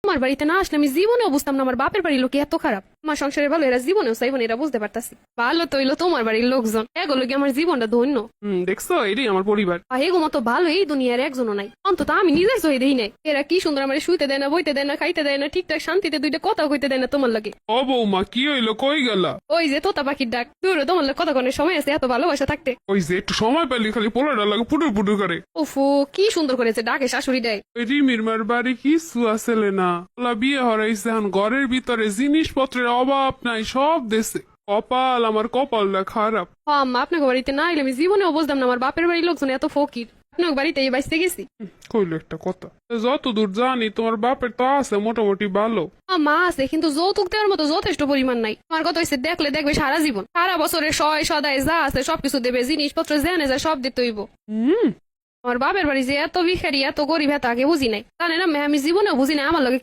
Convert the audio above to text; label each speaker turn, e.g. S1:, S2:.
S1: তোমার বাড়িতে না আসলে আমি জীবনেও বুঝতাম না আমার বাপের বাড়ির লোক এত খারাপ। আমার সংসারে ভালো, এরা জীবনেও চাইবো না, এরা বুঝতে পারতাছি। ভালো তো হইলো তোমার বাড়ির লোকজন, এগুলো কি আমার জীবনটা ধন্য।
S2: দেখছো এটাই আমার পরিবার।
S1: এগো মতো ভালো এই দুনিয়ার একজনও নাই, অন্তত আমি নিজের চোখে দেই নাই। এরা কি সুন্দর আমার শুইতে দেয় না, বইতে দেয় না, খাইতে দেয় না, ঠিকঠাক শান্তিতে দুইটা কথা কইতে দেয় না তোমার লাগে।
S2: ও বৌমা কি হইলো, কই গেলা?
S1: ওই যে তোতা পাখির ডাক, দূর তোমার লাগে কথা কনের সময় আছে এত ভালোবাসা থাকতে।
S2: ওই যে একটু সময় পেলে খালি পোলাটা লাগে পুটুর পুটুর করে।
S1: ওফো কি সুন্দর করেছে ডাকে শাশুড়ি দেয়।
S2: ওই রিমির মার বাড়ি কিছু আসলে না, ওলা বিয়ে হরাইছে, এখন ঘরের ভিতরে জিনিসপত্রের অভাব নাই, সব দেশে। কপাল, আমার কপালটা খারাপ।
S1: আম্মা আপনাকে বাড়িতে না এলে আমি জীবনেও বুঝতাম না আমার বাপের বাড়ির লোকজন এত ফকির। আপনার বাড়িতে এই বাইসতে গেছি।
S2: কইলো একটা কথা, যতদূর জানি তোমার বাপের তো আছে মোটামুটি ভালো।
S1: মা আছে, কিন্তু যৌতুক দেওয়ার মতো যথেষ্ট পরিমাণ নাই। আমার কথা হচ্ছে দেখলে দেখবে সারা জীবন, সারা বছরে সয় সদায় যা আছে সবকিছু দেবে, জিনিসপত্র জেনে যায় সব দিতে হইব। আমার বাপের বাড়ি যে এত ভিখারি এত গরিব এত আগে বুঝি নাই, জানে না আমি জীবনেও বুঝি নাই আমার লগে